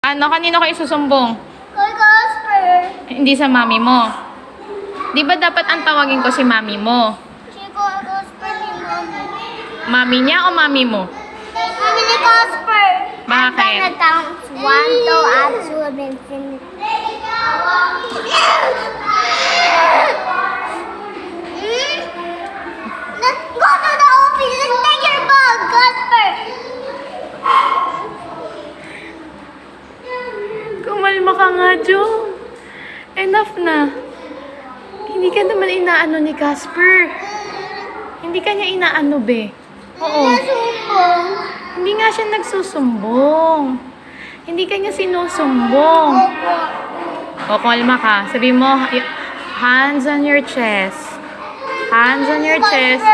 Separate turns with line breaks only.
Ano, kanino kayo susumbong?
Kay Casper.
Hindi sa mami mo. Di ba dapat ang tawagin ko si mami mo?
Si Casper ni Mami.
Mami niya o mami mo?
Mami ni Casper.
Bakit?
I'm gonna count 1, 2, and 2 of infinity. Go to the office and take your bag, Casper.
Kumalma ka nga, Jo. Enough na. Hindi ka naman inaano ni Casper. Hindi ka niya inaano, be. Oo.
Nasumbong.
Hindi nga siya nagsusumbong. Hindi ka niya sinusumbong. O, kumalma ka. Sabi mo, hands on your chest. Hands on your chest.